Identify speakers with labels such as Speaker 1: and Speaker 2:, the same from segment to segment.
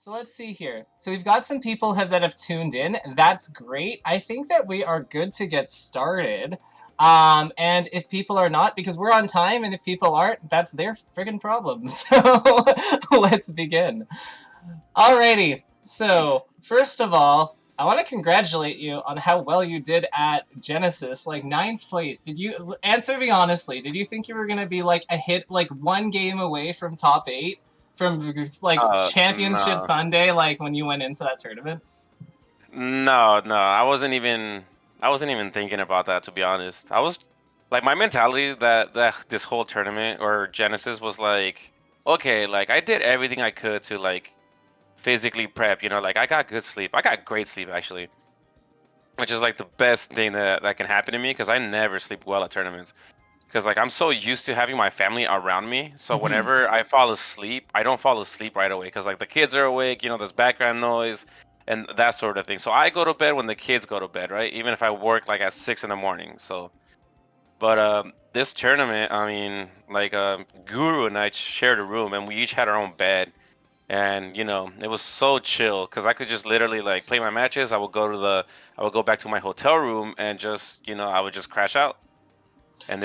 Speaker 1: So let's see here. So we've got some people that have tuned in. That's great. I think that we are good to get started. And if people are not, because we're on time, and if people aren't, that's their friggin' problem. So let's begin. Alrighty. So first of all, I want to congratulate you on how well you did at Genesis, like ninth place. Did you answer me honestly? Did you think you were gonna be like a hit, like one game away from top 8, from like Championship
Speaker 2: No,
Speaker 1: Sunday, like when you went into that tournament?
Speaker 2: no. I wasn't even thinking about that, to be honest. I was like, my mentality that this whole tournament or Genesis was like, okay, like I did everything I could to like physically prep. Like I got good sleep. I got great sleep actually, which is like the best thing that can happen to me because I never sleep well at tournaments. Because like I'm so used to having my family around me, so
Speaker 1: Mm-hmm.
Speaker 2: whenever I fall asleep, I don't fall asleep right away because like the kids are awake, there's background noise and that sort of thing. So I go to bed when the kids go to bed, right? Even if I work like at 6 in the morning. So, but this tournament, I mean, like Guru and I shared a room and we each had our own bed, and it was so chill because I could just literally like play my matches. I would go back to my hotel room and just I would just crash out, and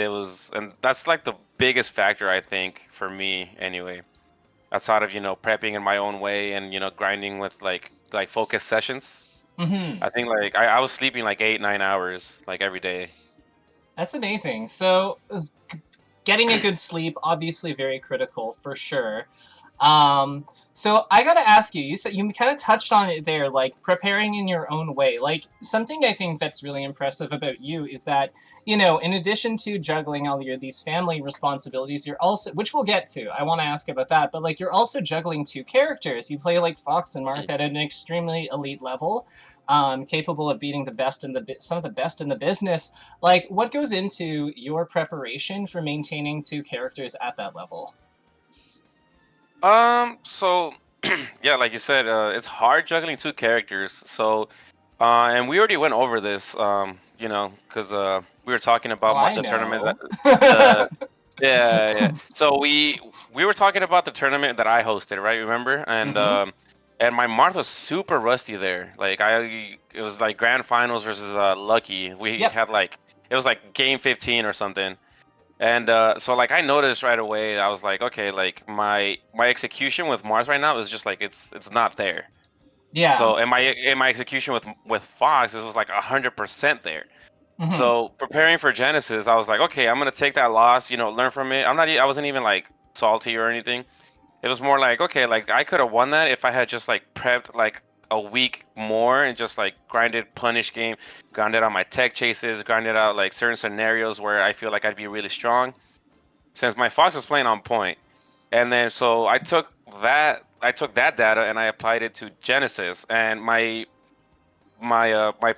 Speaker 2: that's like the biggest factor I think for me anyway, outside of prepping in my own way and grinding with like focus sessions.
Speaker 1: Mm-hmm.
Speaker 2: I think like I was sleeping like 8 9 hours like every day.
Speaker 1: That's amazing. So getting a good sleep, obviously very critical for sure. So I gotta ask you, you said you kind of touched on it there, like preparing in your own way. Like something I think that's really impressive about you is that, in addition to juggling all these family responsibilities, you're also, which we'll get to, I want to ask about that, but like you're also juggling two characters. You play like Fox and Marth at an extremely elite level, capable of beating the best in some of the best in the business. Like, what goes into your preparation for maintaining two characters at that level?
Speaker 2: So yeah, like you said, it's hard juggling two characters. So, and we already went over this, because we were talking
Speaker 1: Oh,
Speaker 2: about
Speaker 1: I
Speaker 2: the tournament
Speaker 1: know.
Speaker 2: the yeah, yeah. So we were talking about the tournament that I hosted, right? Remember?
Speaker 1: Mm-hmm.
Speaker 2: And my Marth was super rusty there. Like it was like grand finals versus Lucky. We
Speaker 1: Yep.
Speaker 2: had like it was like game 15 or something. And so like I noticed right away, I was like, okay, like my execution with Mars right now is just like it's not there.
Speaker 1: Yeah.
Speaker 2: So in my execution with Fox, it was like 100% there.
Speaker 1: Mm-hmm.
Speaker 2: So preparing for Genesis, I was like, okay, I'm gonna take that loss, learn from it. I wasn't even like salty or anything. It was more like, okay, like I could have won that if I had just like prepped like a week more and just like grinded punish game, grinded out my tech chases, grinded out like certain scenarios where I feel like I'd be really strong. Since my Fox was playing on point, and then so I took that data and I applied it to Genesis, and my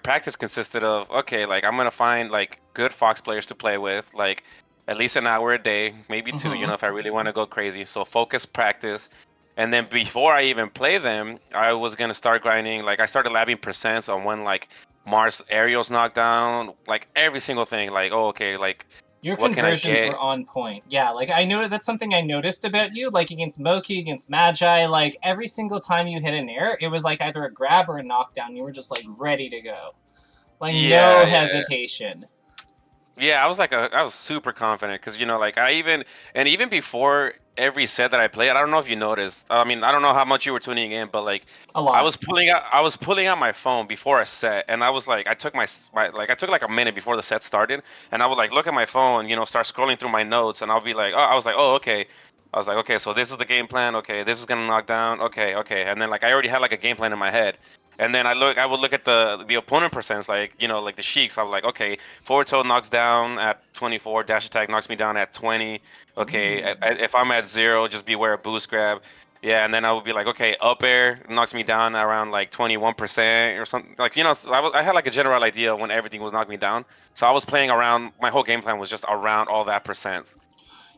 Speaker 2: practice consisted of, okay, like I'm gonna find like good Fox players to play with, like at least an hour a day, maybe two,
Speaker 1: Mm-hmm.
Speaker 2: if I really want to go crazy. So focus practice. And then before I even play them, I was gonna start grinding. Like I started labbing percents on when like Mars aerials knocked down, like every single thing. Like, oh, okay, like
Speaker 1: Your
Speaker 2: what can I
Speaker 1: conversions
Speaker 2: get?
Speaker 1: were on point. Yeah, like I noted that's something I noticed about you, like against Moky, against Magi, like every single time you hit an air, it was like either a grab or a knockdown. You were just like ready to go. Like no
Speaker 2: Yeah, yeah.
Speaker 1: hesitation.
Speaker 2: Yeah, I was super confident because like even before every set that I played, I don't know if you noticed. I mean, I don't know how much you were tuning in, but like
Speaker 1: A lot.
Speaker 2: I was pulling out my phone before a set, and I was like, I took like a minute before the set started, and I would like look at my phone, start scrolling through my notes, and I'll be like, oh, I was like, oh, okay. I was like, okay, so this is the game plan. Okay, this is gonna knock down. Okay, okay, and then like I already had like a game plan in my head. And then I would look at the opponent percents, like like the Sheiks. I was like, okay, forward tilt knocks down at 24. Dash attack knocks me down at 20. Okay,
Speaker 1: Ooh.
Speaker 2: if I'm at 0, just beware of boost grab. Yeah, and then I would be like, okay, up air knocks me down around like 21% or something. Like so I had like a general idea when everything was knocking me down. So I was playing around. My whole game plan was just around all that percents,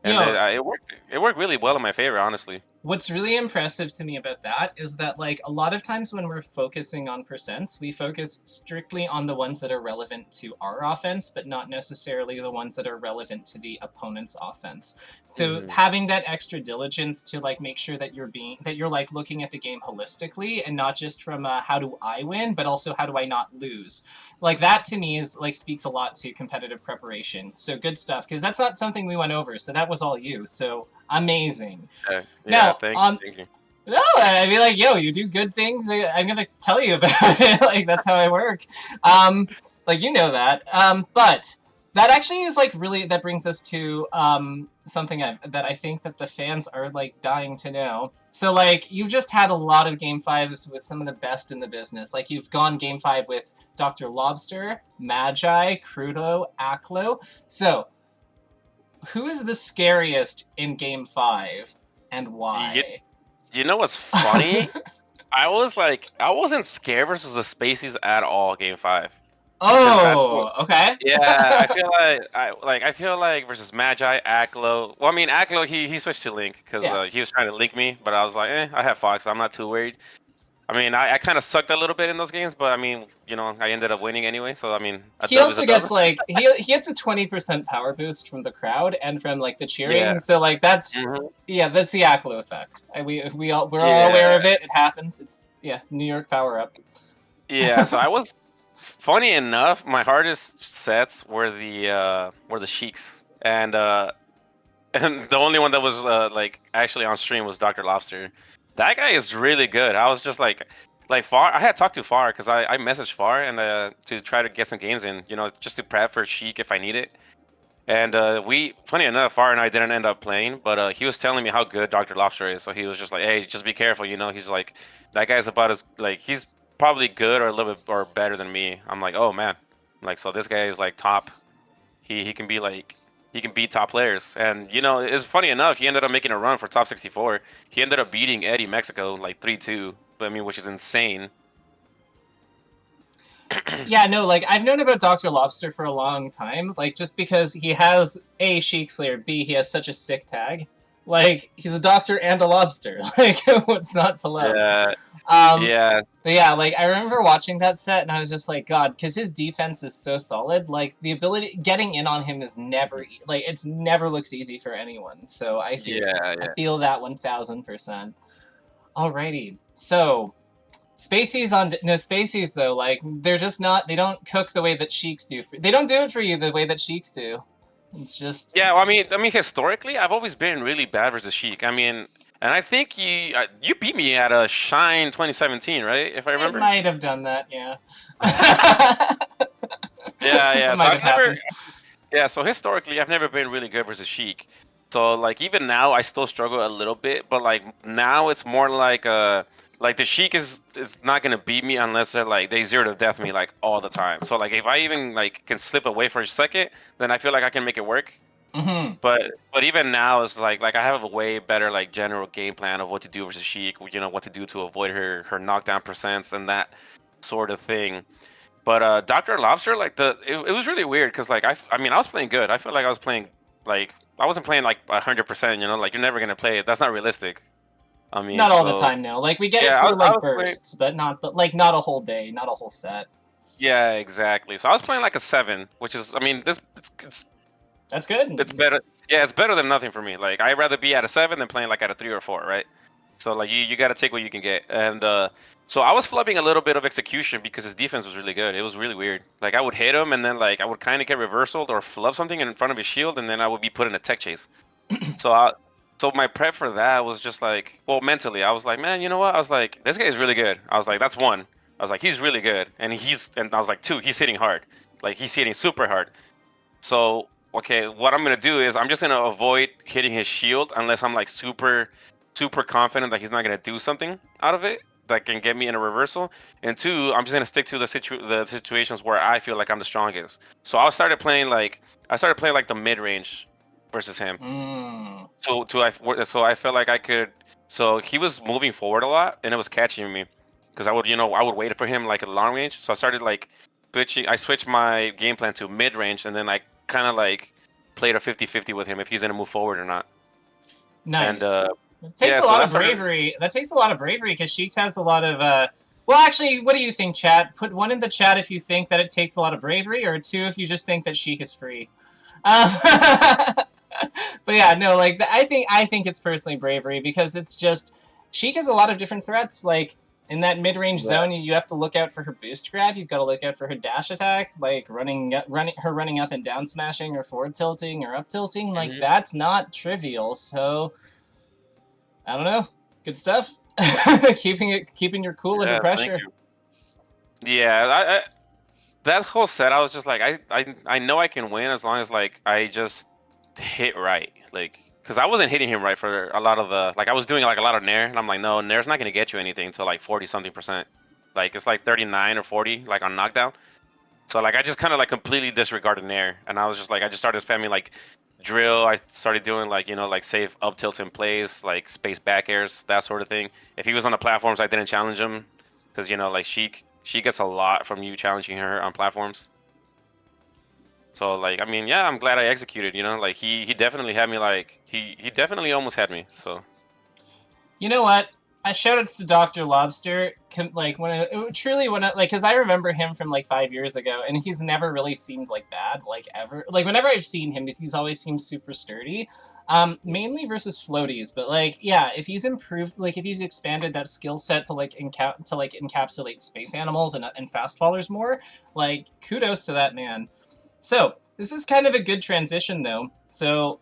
Speaker 2: and then
Speaker 1: Yo,
Speaker 2: it worked. It worked really well in my favor, honestly.
Speaker 1: What's really impressive to me about that is that, like, a lot of times when we're focusing on percents, we focus strictly on the ones that are relevant to our offense, but not necessarily the ones that are relevant to the opponent's offense. So
Speaker 2: Hmm.
Speaker 1: having that extra diligence to like make sure that you're like looking at the game holistically and not just from how do I win, but also how do I not lose. Like that to me is like speaks a lot to competitive preparation. So good stuff because that's not something we went over. So that was all you. So amazing.
Speaker 2: Yeah,
Speaker 1: Now,
Speaker 2: thank you,
Speaker 1: on
Speaker 2: thank you.
Speaker 1: no, I mean like, yo, you do good things. I'm gonna tell you about it. Like that's how I work. Um, like you know that. But that actually is like really that brings us to something that I think that the fans are like dying to know. So like you've just had a lot of game fives with some of the best in the business. Like you've gone game five with Dr. Lobster, Magi, Krudo, Aklo. So who is the scariest in game five and
Speaker 2: You,
Speaker 1: why?
Speaker 2: you know what's funny? I wasn't scared versus the Spaceys at all, game five. Because I don't.
Speaker 1: Oh, okay.
Speaker 2: Yeah, I feel like versus Magi, Aklo. Well, I mean, Aklo he switched to Link because
Speaker 1: Yeah.
Speaker 2: he was trying to link me, but I was like, I have Fox, so I'm not too worried. I mean, I kind of sucked a little bit in those games, but I mean, I ended up winning anyway. So I mean, a
Speaker 1: He
Speaker 2: dub is a
Speaker 1: also
Speaker 2: dub.
Speaker 1: gets like he gets a 20% power boost from the crowd and from like the cheering.
Speaker 2: Yeah.
Speaker 1: So like that's
Speaker 2: Hmm.
Speaker 1: yeah, that's the Aklo effect. And we're all aware
Speaker 2: Yeah.
Speaker 1: of it. It happens. It's yeah, New York power up.
Speaker 2: Yeah. So I was funny enough. My hardest sets were the Sheiks, and and the only one that was like actually on stream was Dr. Lobster. That guy is really good. I was just like Far. I had talked to Far because I messaged Far and to try to get some games in, just to prep for Sheik if I need it. And funny enough, Far and I didn't end up playing, but he was telling me how good Dr. Lobster is. So he was just like, "Hey, just be careful." He's like, "That guy's about as like he's probably good or a little bit or better than me." I'm like, "Oh man," like so this guy is like top. He can be like he can beat top players. And it's funny enough, he ended up making a run for top 64. He ended up beating Eddie Mexico like 3-2. But I mean, which is insane.
Speaker 1: Yeah, no, like I've known about Dr. Lobster for a long time. Like just because he has A, Sheik player, B, he has such a sick tag. Like he's a doctor and a lobster. Like what's not to love?
Speaker 2: Yeah,
Speaker 1: Um,
Speaker 2: yeah,
Speaker 1: but yeah, like I remember watching that set and I was just like, God, because his defense is so solid. Like the ability getting in on him is never like it's never looks easy for anyone. So
Speaker 2: yeah,
Speaker 1: I
Speaker 2: yeah.
Speaker 1: feel that 1,000%. Alrighty, so Spaceys on no Spaceys though, like they're just not. They don't cook the way that Sheiks do. They don't do it for you the way that Sheiks do. It's just
Speaker 2: Yeah, well, I mean, historically, I've always been really bad versus Sheik. I mean, and I think you beat me at a Shine 2017, right? If I
Speaker 1: it
Speaker 2: remember.
Speaker 1: might have done that. Yeah,
Speaker 2: Yeah,
Speaker 1: that
Speaker 2: yeah. So
Speaker 1: might
Speaker 2: I've
Speaker 1: have
Speaker 2: never,
Speaker 1: happened.
Speaker 2: yeah. So historically, I've never been really good versus Sheik. So like even now, I still struggle a little bit. But like now, it's more like the Sheik is not gonna beat me unless they zero to death me like all the time. So like if I even like can slip away for a second, then I feel like I can make it work.
Speaker 1: Hmm.
Speaker 2: But even now, it's like I have a way better like general game plan of what to do versus Sheik. What to do to avoid her knockdown percents and that sort of thing. But Doctor Lobster, like it was really weird because like I mean I was playing good. I felt like I was playing like I wasn't playing like 100%. Like you're never gonna play it. That's not realistic. I mean,
Speaker 1: Not all the
Speaker 2: so
Speaker 1: time, no. Like we get it
Speaker 2: yeah,
Speaker 1: for
Speaker 2: I
Speaker 1: like
Speaker 2: was playing.
Speaker 1: bursts, but not a whole day, not a whole set.
Speaker 2: Yeah, exactly. So I was playing like a 7, which is I mean this
Speaker 1: That's
Speaker 2: it's
Speaker 1: good.
Speaker 2: better. Yeah, it's better than nothing for me. Like I'd rather be at a 7 than playing like at a 3 or 4, right? So like you got to take what you can get. And so I was flubbing a little bit of execution because his defense was really good. It was really weird. Like I would hit him and then like I would kind of get reversaled or flub something in front of his shield and then I would be put in a tech chase. So so my prep for that was just like, well, mentally I was like, man, you know what? I was like, this guy is really good. I was like, that's one. I was like, he's really good, and I was like, two, he's hitting hard. Like he's hitting super hard. So, okay, what I'm gonna do is I'm just gonna avoid hitting his shield unless I'm like super, super confident that he's not gonna do something out of it that can get me in a reversal. And two, I'm just gonna stick to the situations where I feel like I'm the strongest. So I started playing like the mid range versus him.
Speaker 1: Mm.
Speaker 2: So I felt like I could. So he was moving forward a lot, and it was catching me because I would wait for him like at long range. So I started like switching. I switched my game plan to mid range, and then I kind of like played a 50-50 with him if he's gonna move forward or not. And
Speaker 1: Nice. It takes
Speaker 2: Yeah,
Speaker 1: a
Speaker 2: so
Speaker 1: lot of
Speaker 2: that's started.
Speaker 1: bravery. That takes a lot of bravery because Sheik has a lot of. Well, actually, what do you think, chat? Put one in the chat if you think that it takes a lot of bravery, or two if you just think that Sheik is free. But yeah, no, like I think it's personally bravery because it's just Sheik has a lot of different threats. Like in that mid-range
Speaker 2: Yeah.
Speaker 1: zone, you have to look out for her boost grab. You've got to look out for her dash attack, like running up and down smashing, or forward tilting, or up tilting. Like
Speaker 2: Mhm.
Speaker 1: that's not trivial. So I don't know. Good stuff. Keeping your cool under
Speaker 2: Yeah, thank
Speaker 1: pressure.
Speaker 2: you. Yeah, that whole set, I was just like, I know I can win as long as like I just hit right, like, because I wasn't hitting him right for a lot of the, like, I was doing like a lot of nair, and I'm like, no, nair's not gonna get you anything until like 40 something percent, like it's like 39 or 40, like on knockdown. So like I just kind of like completely disregarded nair, and I was just like, I just started spamming like drill. I started doing like, like safe up tilts in plays, like space back airs, that sort of thing. If he was on the platforms, I didn't challenge him because like she gets a lot from you challenging her on platforms. So like, I mean, yeah, I'm glad I executed. Like he definitely had me, like he definitely almost had me. So
Speaker 1: You know what? I shout outs to Dr. Lobster, like because I remember him from like 5 years ago, and he's never really seemed like bad, like ever. Like whenever I've seen him, he's always seemed super sturdy. Mainly versus floaties, but like yeah, if he's improved, like if he's expanded that skill set to like encapsulate space animals and fast fallers more, like kudos to that man. So this is kind of a good transition though. So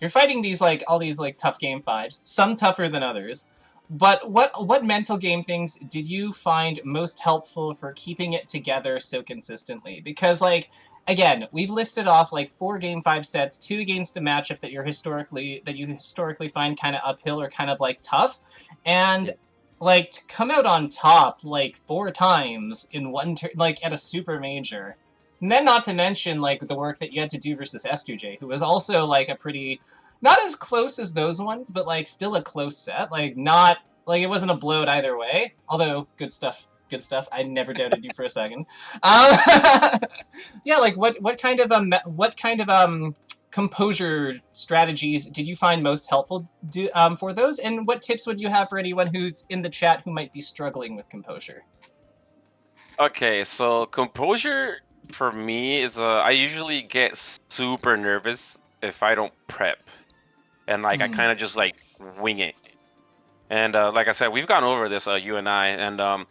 Speaker 1: you're fighting these like all these like tough game fives, some tougher than others. But what mental game things did you find most helpful for keeping it together so consistently? Because like again, we've listed off like 4 game 5 sets, 2 against a matchup that you historically find kind of uphill or kind of like tough, and like to come out on top like 4 times in one turn, like at a super major. And then not to mention like the work that you had to do versus S2J, who was also like a pretty not as close as those ones, but like still a close set. Like not like it wasn't a blowout either way. Although good stuff, good stuff. I never doubted you for a second. Um, yeah, like what kind of composure strategies did you find most helpful for those, and what tips would you have for anyone who's in the chat who might be struggling with composure?
Speaker 2: okay, so composure for me is I usually get super nervous if I don't prep, and like I
Speaker 1: Hmm.
Speaker 2: kind of just like wing it. And like I said, we've gone over this, you and I, and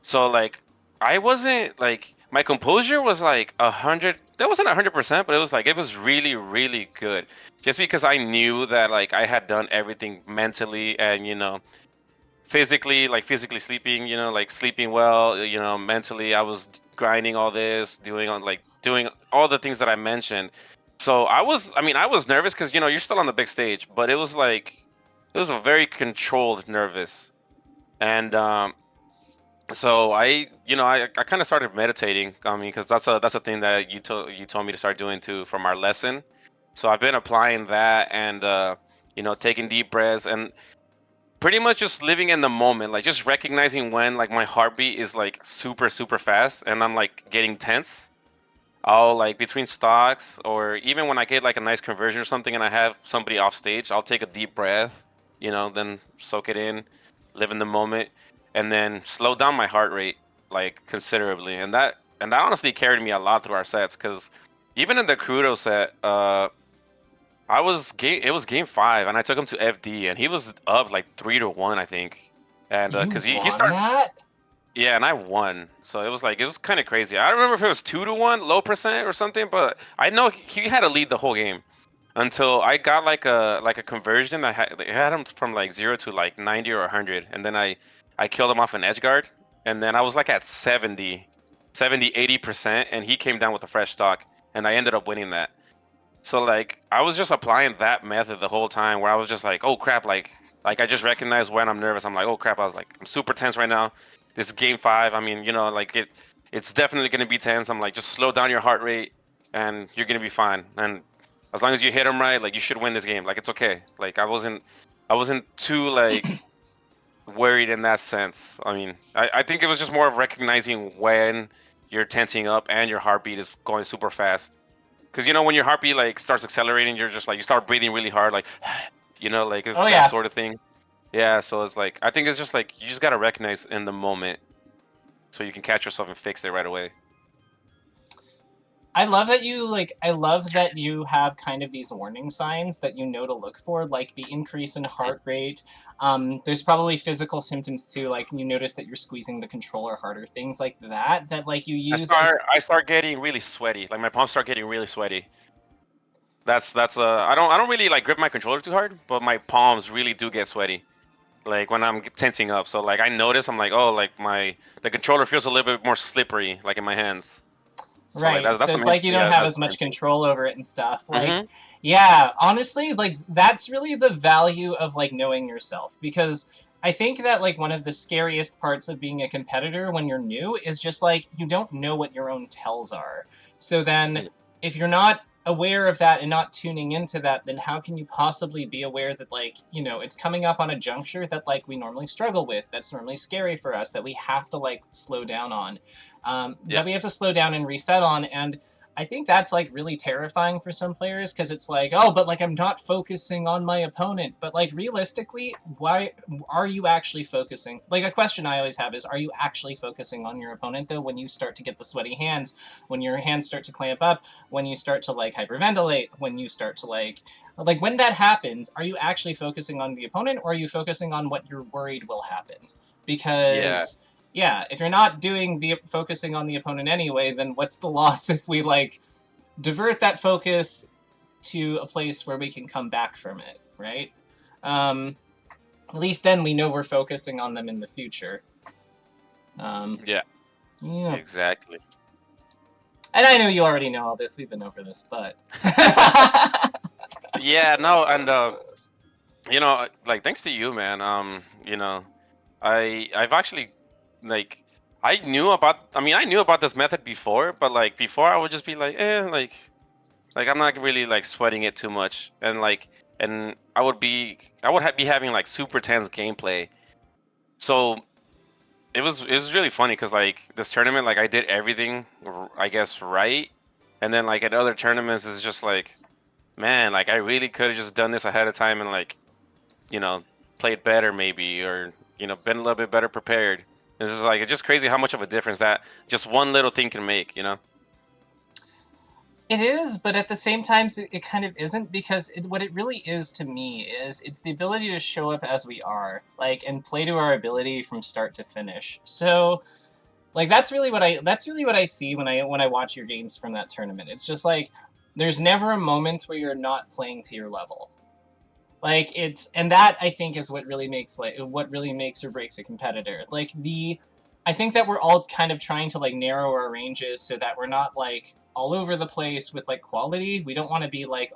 Speaker 2: so like I wasn't like, my composure was like 100. That wasn't 100%, but it was really really good. Just because I knew that like I had done everything mentally and physically, like physically sleeping, like sleeping well, mentally I was grinding all this, doing all the things that I mentioned. So I was nervous because you're still on the big stage, but it was a very controlled nervous. And so I kind of started meditating. I mean, because that's a thing that you told me to start doing too from our lesson. So I've been applying that, and taking deep breaths, and pretty much just living in the moment, like just recognizing when like my heartbeat is like super super fast and I'm like getting tense. I'll like, between stocks, or even when I get like a nice conversion or something and I have somebody off stage, I'll take a deep breath, then soak it in, live in the moment, and then slow down my heart rate like considerably. And that honestly carried me a lot through our sets, because even in the Krudo set, it was game 5, and I took him to FD, and he was up like 3-1, I think. And
Speaker 1: You
Speaker 2: because he
Speaker 1: won
Speaker 2: started,
Speaker 1: that?
Speaker 2: yeah, and I won. So it was kind of crazy. I don't remember if it was 2-1, low percent or something, but I know he had to lead the whole game until I got like a conversion. I had him from like 0 to like 90 or 100, and then I killed him off an edge guard, and then I was like at 80%, and he came down with a fresh stock, and I ended up winning that. So like I was just applying that method the whole time, where I was just like, oh crap, like I just recognize when I'm nervous. I'm like, oh crap, I was like, I'm super tense right now. This is game 5. I mean, like it's definitely gonna be tense. I'm like, just slow down your heart rate, and you're gonna be fine. And as long as you hit them right, like you should win this game. Like it's okay. Like I wasn't too like worried in that sense. I mean, I think it was just more of recognizing when you're tensing up and your heartbeat is going super fast. Because when your heartbeat like starts accelerating, you're just like, you start breathing really hard, like like it's
Speaker 1: Oh
Speaker 2: that
Speaker 1: yeah.
Speaker 2: sort of thing. Yeah, so it's like I think it's just like you just gotta recognize in the moment so you can catch yourself and fix it right away.
Speaker 1: I love that you have kind of these warning signs that you know to look for, like the increase in
Speaker 2: Mhm.
Speaker 1: heart rate. There's probably physical symptoms too, like you notice that you're squeezing the controller harder, things like that, that like you
Speaker 2: I
Speaker 1: use as.
Speaker 2: start I start getting really sweaty. Like my palms start getting really sweaty. That's I don't really like grip my controller too hard, but my palms really do get sweaty. Like when I'm tensing up. So like I notice I'm like, oh, like the controller feels a little bit more slippery like in my hands. So like
Speaker 1: Right.
Speaker 2: that's
Speaker 1: So
Speaker 2: the
Speaker 1: it's
Speaker 2: main
Speaker 1: like you don't
Speaker 2: yeah,
Speaker 1: have
Speaker 2: that's
Speaker 1: as
Speaker 2: the main
Speaker 1: much
Speaker 2: thing.
Speaker 1: control over it and stuff. Like,
Speaker 2: Mhm.
Speaker 1: yeah, honestly, like that's really the value of like knowing yourself, because I think that like one of the scariest parts of being a competitor when you're new is just like you don't know what your own tells are. So then
Speaker 2: Mhm.
Speaker 1: if you're not aware of that and not tuning into that, then how can you possibly be aware that like, it's coming up on a juncture that like we normally struggle with, that's normally scary for us, that we have to like slow down on,
Speaker 2: Yeah.
Speaker 1: that we have to slow down and reset on. And I think that's like really terrifying for some players, because it's like, oh, but like I'm not focusing on my opponent. But like realistically, why are you actually focusing? Like a question I always have is, are you actually focusing on your opponent though when you start to get the sweaty hands, when your hands start to clamp up, when you start to like hyperventilate, when you start to like when that happens, are you actually focusing on the opponent, or are you focusing on what you're worried will happen?
Speaker 2: Yeah.
Speaker 1: Because yeah, if you're not doing the focusing on the opponent anyway, then what's the loss if we like divert that focus to a place where we can come back from it, right? Um, at least then we know we're focusing on them in the future. Um,
Speaker 2: Yeah.
Speaker 1: yeah,
Speaker 2: Exactly.
Speaker 1: and I know you already know all this. We've been over this, but
Speaker 2: Yeah, no, and like thanks to you, man. I've actually like I knew about this method before, but like before I would just be like, like I'm not really like sweating it too much, and I would be having like super tense gameplay. So it was really funny because like this tournament, like I did everything I guess right, and then like at other tournaments it's just like, man, like I really could have just done this ahead of time and like you know played better maybe, or been a little bit better prepared. This is like it's just crazy how much of a difference that just one little thing can make.
Speaker 1: it is, but at the same time, it kind of isn't, because what it really is to me is it's the ability to show up as we are, like, and play to our ability from start to finish. So, like, that's really what I see when I watch your games from that tournament. It's just like there's never a moment where you're not playing to your level. Like and that I think is what really makes or breaks a competitor. I think that we're all kind of trying to like narrow our ranges so that we're not like all over the place with like quality. We don't want to be like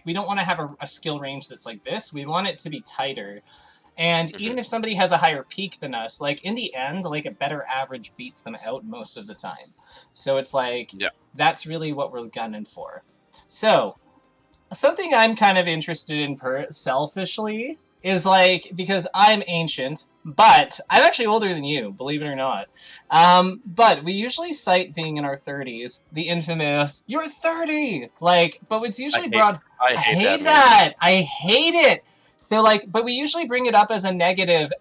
Speaker 1: we don't want to have a skill range that's like this. We want it to be tighter. And
Speaker 2: Hmm.
Speaker 1: even if somebody has a higher peak than us, like in the end, like a better average beats them out most of the time. So it's like
Speaker 2: Yeah.
Speaker 1: that's really what we're gunning for. So something I'm kind of interested in selfishly is like, because I'm ancient, but I'm actually older than you, believe it or not. But we usually cite being in our 30s, the infamous "you're 30," like, but it's
Speaker 2: I
Speaker 1: usually
Speaker 2: hate
Speaker 1: brought.
Speaker 2: I
Speaker 1: I
Speaker 2: hate that
Speaker 1: hate
Speaker 2: meme.
Speaker 1: that. I hate it. So like, but we usually bring it up as a negative,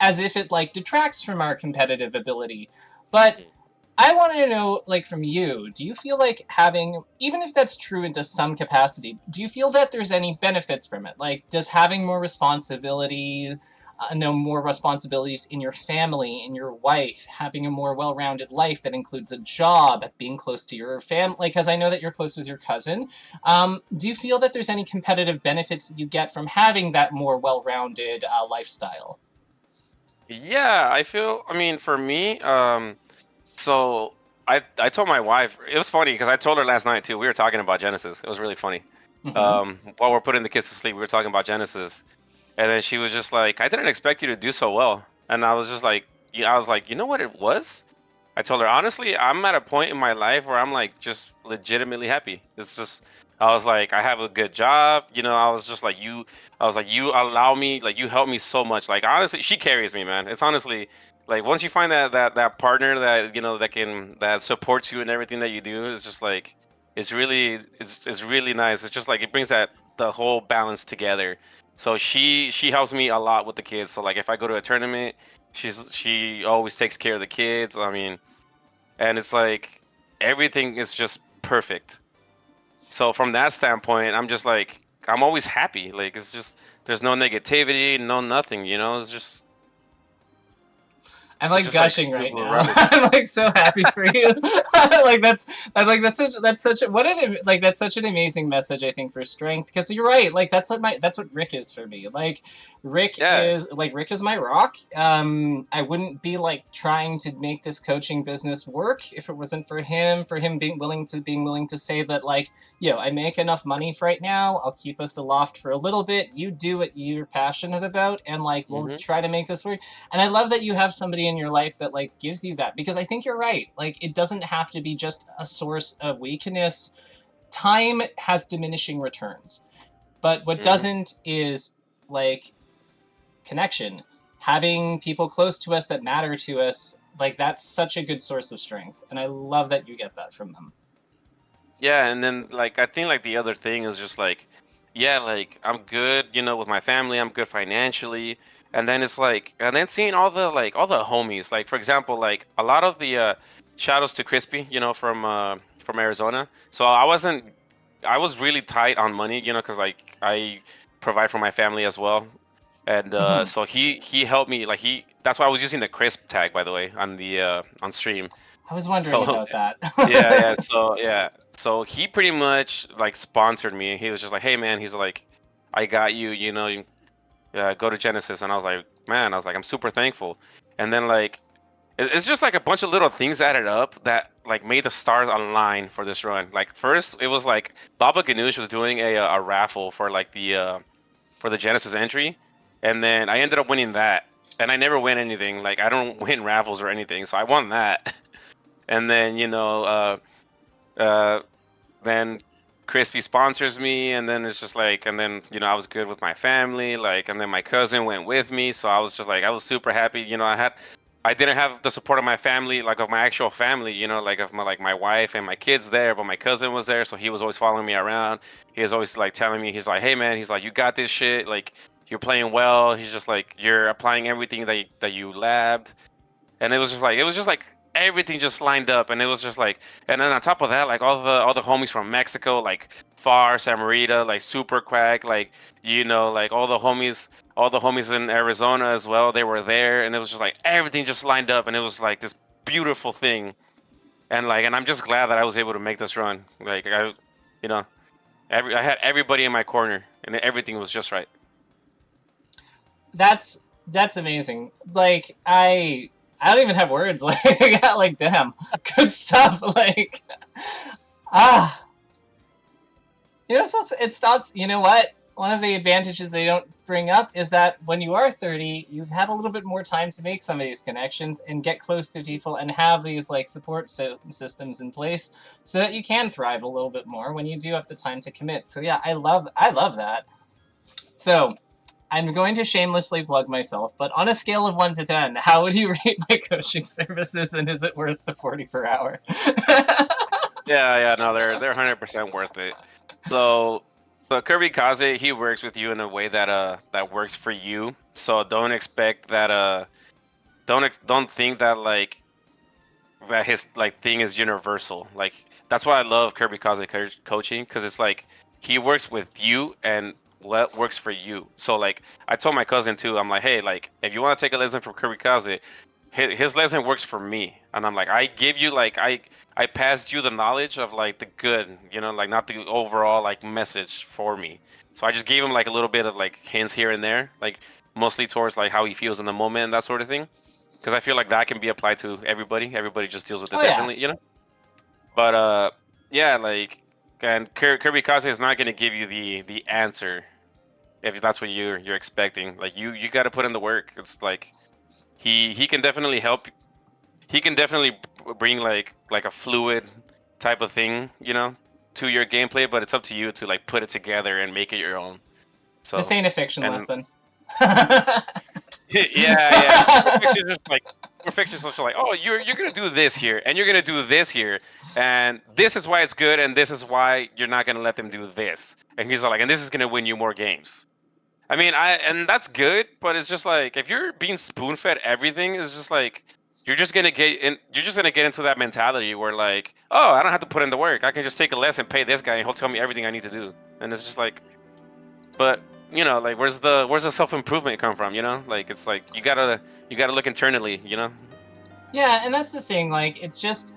Speaker 1: as if it like detracts from our competitive ability. But
Speaker 2: Mhm.
Speaker 1: I want to know, like, from you, do you feel like having, even if that's true into some capacity, do you feel that there's any benefits from it? Like, does having more responsibilities, no more responsibilities in your family, in your wife, having a more well-rounded life that includes a job, being close to your family, like, because I know that you're close with your cousin, do you feel that there's any competitive benefits that you get from having that more well-rounded lifestyle?
Speaker 2: Yeah, I mean, for me, so I told my wife. It was funny because I told her last night too. We were talking about Genesis. It was really funny.
Speaker 1: Mm-hmm.
Speaker 2: While we're putting the kids to sleep, we were talking about Genesis, and then she was just like, "I didn't expect you to do so well," and I was just like, "Yeah," I was like, "You know what it was?" I told her honestly, I'm at a point in my life where I'm like just legitimately happy. It's just I was like, I have a good job. I was just like you. I was like, you allow me, like you help me so much. Like honestly, she carries me, man. It's honestly like once you find that partner that supports you in everything that you do, it's just like it's really nice. It's just like it brings that the whole balance together. So she helps me a lot with the kids. So like if I go to a tournament, she always takes care of the kids. I mean, and it's like everything is just perfect. So from that standpoint, I'm just like I'm always happy. Like it's just there's no negativity, no nothing. You know,
Speaker 1: I'm
Speaker 2: it's
Speaker 1: like
Speaker 2: just like
Speaker 1: gushing right
Speaker 2: super
Speaker 1: now.
Speaker 2: relative.
Speaker 1: I'm like so happy for you. like that's I'm like that's such a, what an like that's such an amazing message I think for strength, because you're right. Like that's what Rick is for me. Like
Speaker 2: Yeah.
Speaker 1: Rick is my rock. I wouldn't be like trying to make this coaching business work if it wasn't for him being willing to say that, like, yo, I make enough money for right now. I'll keep us aloft for a little bit. You do what you're passionate about, and like we'll
Speaker 2: Hmm.
Speaker 1: try to make this work. And I love that you have somebody in your life that like gives you that, because I think you're right. Like it doesn't have to be just a source of weakness. Time has diminishing returns, but what
Speaker 2: Hmm.
Speaker 1: doesn't is like connection. Having people close to us that matter to us, like that's such a good source of strength, and I love that you get that from them.
Speaker 2: Yeah, and then like I think like the other thing is just like, yeah, like I'm good, you know, with my family, I'm good financially, and then it's like, and then seeing all the homies, like for example, like a lot of the shout outs to Crispy, you know, from Arizona. So I was really tight on money, you know, because like I provide for my family as well, and
Speaker 1: Mhm.
Speaker 2: so he helped me, like that's why I was using the Crisp tag by the way on the on stream.
Speaker 1: I was wondering
Speaker 2: So
Speaker 1: about that.
Speaker 2: so he pretty much like sponsored me. He was just like, "Hey man," he's like, "I got you, you know, go to Genesis." And I was like, "Man," I was like, "I'm super thankful." And then like it's just like a bunch of little things added up that like made the stars align for this run. Like first, it was like Baba Ganoush was doing a raffle for the Genesis entry, and then I ended up winning that. And I never win anything. Like I don't win raffles or anything, so I won that. And then uh, then Crispy sponsors me, and then it's just like, and then I was good with my family, like, and then my cousin went with me, so I was just like, I was super happy. I didn't have the support of my family, like of my actual family, like of my wife and my kids there, but my cousin was there, so he was always following me around. He was always like telling me, he's like, hey man, he's like, you got this shit, like you're playing well. He's just like, you're applying everything that you labbed, and it was just like everything just lined up, and it was just like, and then on top of that, like all the homies from Mexico, like Far, Samarita, like Super Quack, like like all the homies in Arizona as well, they were there, and it was just like everything just lined up, and it was like this beautiful thing, and I'm just glad that I was able to make this run. Like you know, I had everybody in my corner, and everything was just right.
Speaker 1: That's amazing. Like I don't even have words. Like I got like damn good stuff. Like ah, it's not. You know what? One of the advantages they don't bring up is that when you are 30, you've had a little bit more time to make some of these connections and get close to people and have these like support systems in place so that you can thrive a little bit more when you do have the time to commit. So yeah, I love that. So I'm going to shamelessly plug myself, but on a scale of 1 to 10, how would you rate my coaching services, and is it worth the 40 per hour?
Speaker 2: Yeah, no, they're 100% worth it. So, so Kirby Kaze, he works with you in a way that works for you. So don't expect that don't think that like that his like thing is universal. Like that's why I love Kirby Kaze coaching, because it's like he works with you and what works for you. So like I told my cousin too, I'm like, hey, like if you want to take a lesson from Kirby Kaze, his lesson works for me, and I'm like, I give you like I passed you the knowledge of like the good, like not the overall like message for me. So I just gave him like a little bit of like hints here and there, like mostly towards like how he feels in the moment and that sort of thing, because I feel like that can be applied to everybody. Everybody just deals with it
Speaker 1: Oh yeah,
Speaker 2: differently. But yeah, like, and Kirby Kaze is not gonna give you the answer if that's what you're expecting. Like you got to put in the work. It's like he can definitely help. He can definitely bring like a fluid type of thing, to your gameplay. But it's up to you to like put it together and make it your own.
Speaker 1: this
Speaker 2: So,
Speaker 1: ain't a fiction
Speaker 2: and
Speaker 1: lesson.
Speaker 2: yeah, yeah, perfection is just like perfection social like, oh, you're gonna do this here, and you're gonna do this here, and this is why it's good, and this is why you're not gonna let them do this. And he's like, and this is gonna win you more games. I mean, and that's good, but it's just like if you're being spoon fed everything, it's just like you're just gonna get in. You're just gonna get into that mentality where like, oh, I don't have to put in the work. I can just take a lesson, pay this guy, and he'll tell me everything I need to do. And it's just like, but like where's the self improvement come from? Like it's like you gotta look internally.
Speaker 1: Yeah, and that's the thing. Like, it's just,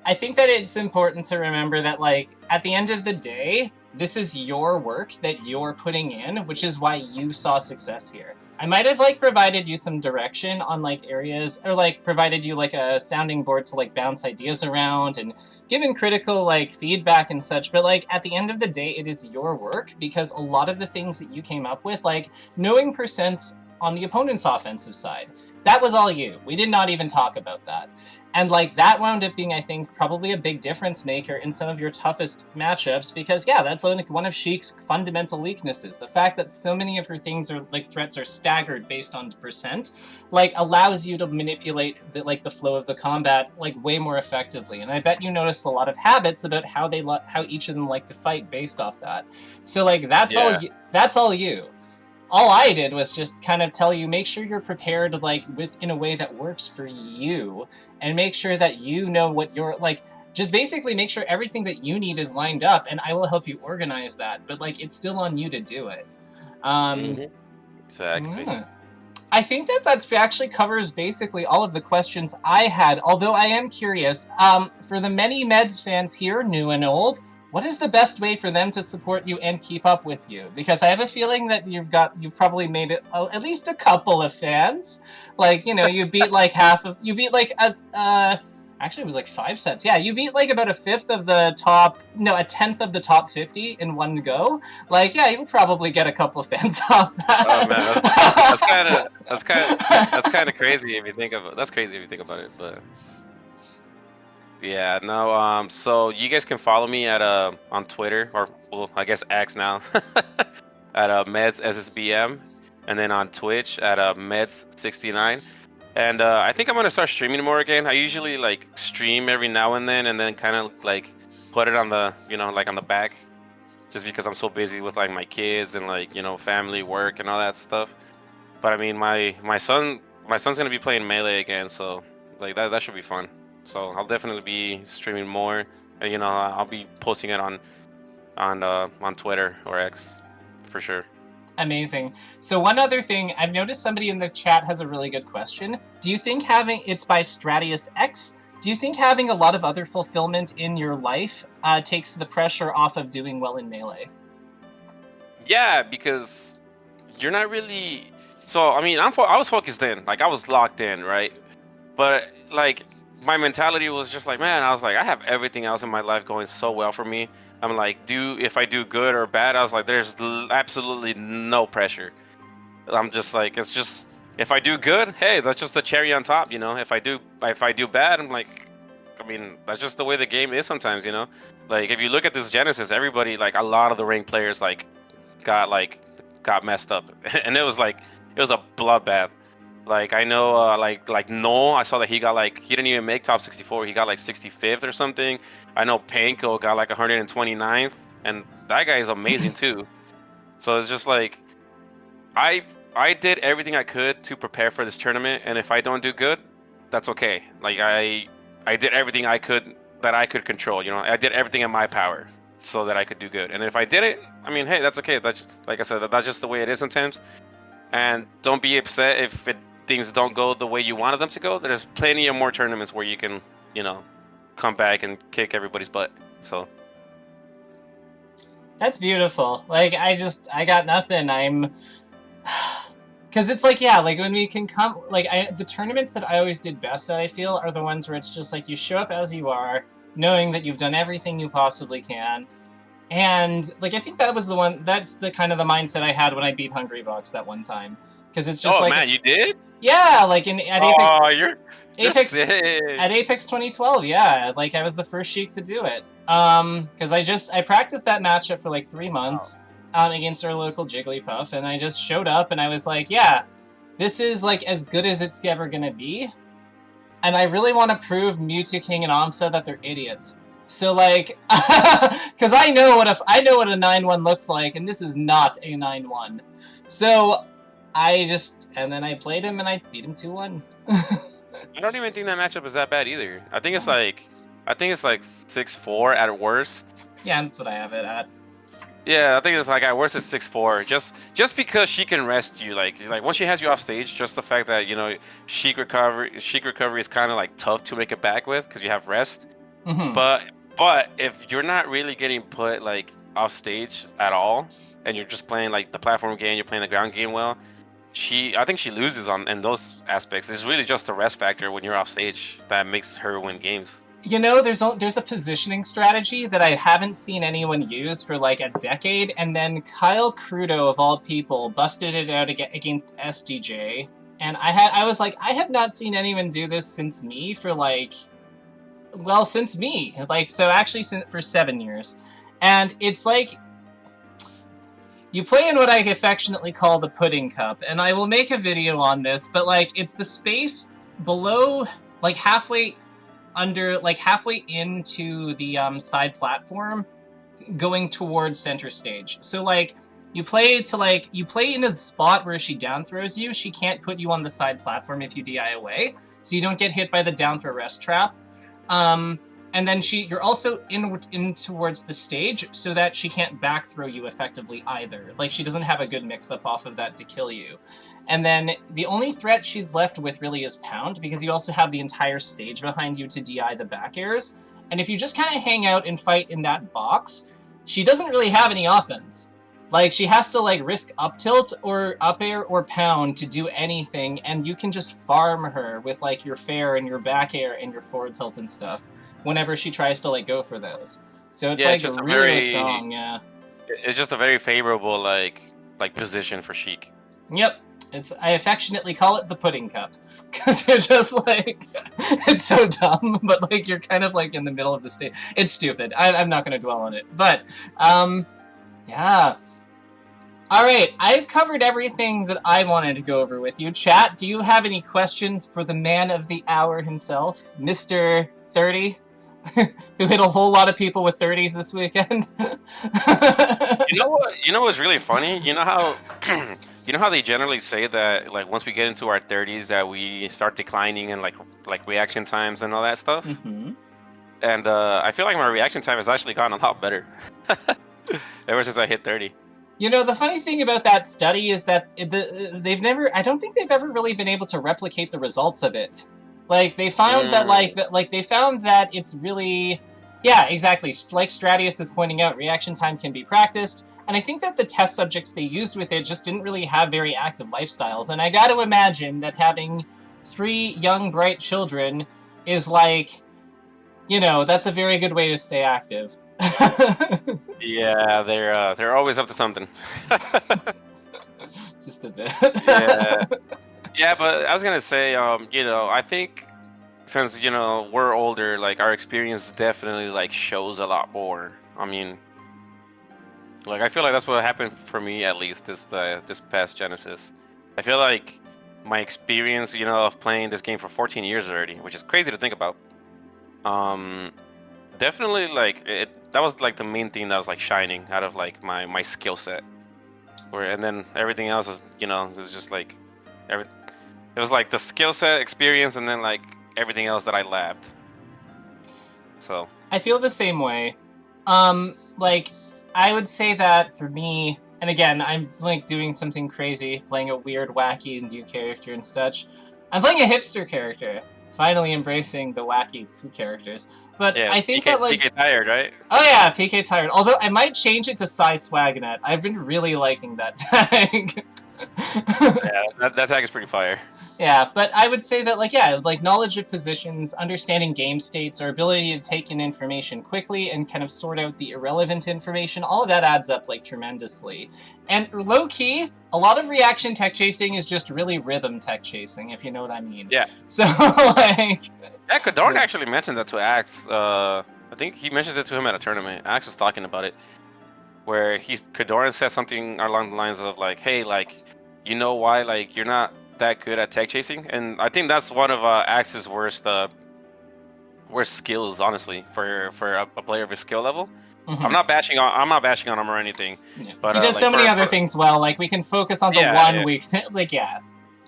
Speaker 1: I think that it's important to remember that, like, at the end of the day, this is your work that you're putting in, which is why you saw success here. I might have, like, provided you some direction on, like, areas, or, like, provided you, like, a sounding board to, like, bounce ideas around and given critical, like, feedback and such, but, like, at the end of the day, it is your work, because a lot of the things that you came up with, like, knowing percents on the opponent's offensive side, that was all you. We did not even talk about that. And, like, that wound up being, I think, probably a big difference maker in some of your toughest matchups, because, yeah, that's like one of Sheik's fundamental weaknesses. The fact that so many of her things are, like, threats are staggered based on percent, like, allows you to manipulate the flow of the combat, like, way more effectively. And I bet you noticed a lot of habits about how how each of them like to fight based off that. So, like, that's all you. All I did was just kind of tell you, make sure you're prepared, like, in a way that works for you, and make sure that you know what you're, like, just basically make sure everything that you need is lined up, and I will help you organize that, but, like, it's still on you to do it.
Speaker 2: Exactly.
Speaker 1: Yeah. I think that actually covers basically all of the questions I had, although I am curious, for the many Medz fans here, new and old, what is the best way for them to support you and keep up with you? Because I have a feeling that you've probably made it at least a couple of fans. Like, you beat like actually it was like 5 sets. Yeah, you beat like about a tenth of the top 50 in one go. Like, yeah, you'll probably get a couple of fans off that.
Speaker 2: Oh man, that's kind of crazy if you think of it. That's crazy if you think about it, but. Yeah, no, so you guys can follow me at on Twitter, or well, I guess X now, at Medz SSBM, and then on Twitch at Medz69. And I think I'm gonna start streaming more again. I usually like stream every now and then kind of like put it on the like on the back, just because I'm so busy with like my kids and like family, work, and all that stuff. But I mean, my son's gonna be playing Melee again, so like that should be fun. So I'll definitely be streaming more, and I'll be posting it on Twitter or X, for sure.
Speaker 1: Amazing. So one other thing, I've noticed somebody in the chat has a really good question. Do you think it's by Stratius X? Do you think having a lot of other fulfillment in your life takes the pressure off of doing well in Melee?
Speaker 2: Yeah, because you're not really. So I mean, I was focused in, like I was locked in, right? But like my mentality was just like, man, I was like, I have everything else in my life going so well for me. I'm like, if I do good or bad, I was like, there's absolutely no pressure. I'm just like, it's just if I do good, hey, that's just the cherry on top, If I do bad, I'm like, I mean, that's just the way the game is sometimes, Like if you look at this Genesis, everybody, like a lot of the ranked players, like got messed up, and it was a bloodbath. Like I know, like Noel, I saw that he didn't even make top 64. He got like 65th or something. I know Panko got like 129th, and that guy is amazing too. So it's just like I did everything I could to prepare for this tournament, and if I don't do good, that's okay. Like I did everything I could that I could control. I did everything in my power so that I could do good. And if I did it, I mean, hey, that's okay. That's like I said, that's just the way it is sometimes. And don't be upset if things don't go the way you wanted them to go. There's plenty of more tournaments where you can, come back and kick everybody's butt. So
Speaker 1: that's beautiful. Like, I got nothing. Because it's like, yeah, like when we can come, like the tournaments that I always did best at, I feel, are the ones where it's just like you show up as you are, knowing that you've done everything you possibly can. And like, I think that's the kind of the mindset I had when I beat Hungry Box that one time. Because it's just
Speaker 2: man, you did?
Speaker 1: Yeah, like at Apex.
Speaker 2: Oh, you're sick.
Speaker 1: At Apex 2012, yeah, like I was the first Sheik to do it. Because I practiced that matchup for like 3 months against our local Jigglypuff, and I just showed up and I was like, yeah, this is like as good as it's ever gonna be, and I really want to prove Mewtwo King and Amsa that they're idiots. So like, because I know what a 9-1 looks like, and this is not a 9-1. So and then I played him and I beat him 2-1.
Speaker 2: I don't even think that matchup is that bad either. I think it's like 6-4 at worst.
Speaker 1: Yeah, that's what I have it at.
Speaker 2: Yeah, I think it's like at worst it's 6-4. Just because she can rest you, like once she has you off stage, just the fact that Sheik recovery is kind of like tough to make it back with because you have rest.
Speaker 1: Mm-hmm.
Speaker 2: But if you're not really getting put like off stage at all, and you're just playing like the platform game, you're playing the ground game well, I think she loses in those aspects. It's really just the rest factor when you're off stage that makes her win games.
Speaker 1: There's a positioning strategy that I haven't seen anyone use for like a decade, and then Kyle Krudo of all people busted it out against SDJ, and I was like, I have not seen anyone do this since me for like, well, since me, like, so actually for 7 years, and it's like, you play in what I affectionately call the pudding cup, and I will make a video on this, but like, it's the space below, like halfway into the side platform going towards center stage. So like you play in a spot where she down throws you, she can't put you on the side platform if you DI away, so you don't get hit by the down throw rest trap. And then you're also in towards the stage so that she can't back throw you effectively either. Like she doesn't have a good mix up off of that to kill you. And then the only threat she's left with really is Pound, because you also have the entire stage behind you to DI the back airs. And if you just kind of hang out and fight in that box, she doesn't really have any offense. Like, she has to, like, risk up tilt or up air or Pound to do anything, and you can just farm her with, like, your fair and your back air and your forward tilt and stuff whenever she tries to, like, go for those. So it's, like,
Speaker 2: just
Speaker 1: really strong, yeah.
Speaker 2: It's just a very favorable, like position for Sheik.
Speaker 1: Yep. I affectionately call it the pudding cup, because you're just like, it's so dumb, but like you're kind of like in the middle of the stage. It's stupid. I'm not going to dwell on it, but yeah. All right, I've covered everything that I wanted to go over with you. Chat, do you have any questions for the man of the hour himself, Mr. 30, who hit a whole lot of people with 30s this weekend?
Speaker 2: You know what? You know what's really funny? You know how you know how they generally say that like once we get into our 30s that we start declining in like reaction times and all that stuff.
Speaker 1: Mm-hmm.
Speaker 2: And I feel like my reaction time has actually gotten a lot better ever since I hit 30.
Speaker 1: You know, the funny thing about that study is that I don't think they've ever really been able to replicate the results of it. Like, they found that it's really, yeah, exactly. Like Stratius is pointing out, reaction time can be practiced, and I think that the test subjects they used with it just didn't really have very active lifestyles, and I gotta imagine that having 3 young, bright children is like, that's a very good way to stay active.
Speaker 2: Yeah, they're always up to something.
Speaker 1: Just a bit.
Speaker 2: Yeah, but I was gonna say, I think since we're older, like our experience definitely like shows a lot more. I mean, like I feel like that's what happened for me at least this past Genesis. I feel like my experience, of playing this game for 14 years already, which is crazy to think about. Definitely like that was like the main thing that was like shining out of like my skill set. And then everything else is is just like it was like the skill set, experience, and then like everything else that I labbed. So
Speaker 1: I feel the same way. Like I would say that for me, and again, I'm like doing something crazy, playing a weird, wacky new character and such. I'm playing a hipster character. Finally embracing the wacky characters. But
Speaker 2: yeah,
Speaker 1: I think
Speaker 2: PK,
Speaker 1: that like
Speaker 2: PK tired, right?
Speaker 1: Oh yeah, PK tired. Although I might change it to Psy Swagnet. I've been really liking that tag.
Speaker 2: Yeah, that tag is pretty fire.
Speaker 1: Yeah, but I would say that, like knowledge of positions, understanding game states, our ability to take in information quickly and kind of sort out the irrelevant information, all of that adds up, like, tremendously. And low-key, a lot of reaction tech chasing is just really rhythm tech chasing, if you know what I mean.
Speaker 2: Yeah.
Speaker 1: So, like...
Speaker 2: Yeah, Kadorn actually mentioned that to Axe. I think he mentions it to him at a tournament. Axe was talking about it, where Kadorn said something along the lines of, like, hey, like, you know why, like, you're not that good at tech chasing, and I think that's one of Axe's worst skills, honestly, for a player of his skill level.
Speaker 1: Mhm.
Speaker 2: I'm not bashing on him or anything,
Speaker 1: Yeah.
Speaker 2: but
Speaker 1: He does
Speaker 2: like
Speaker 1: so many other things well. Like we can focus on the one
Speaker 2: yeah.
Speaker 1: week. Like yeah,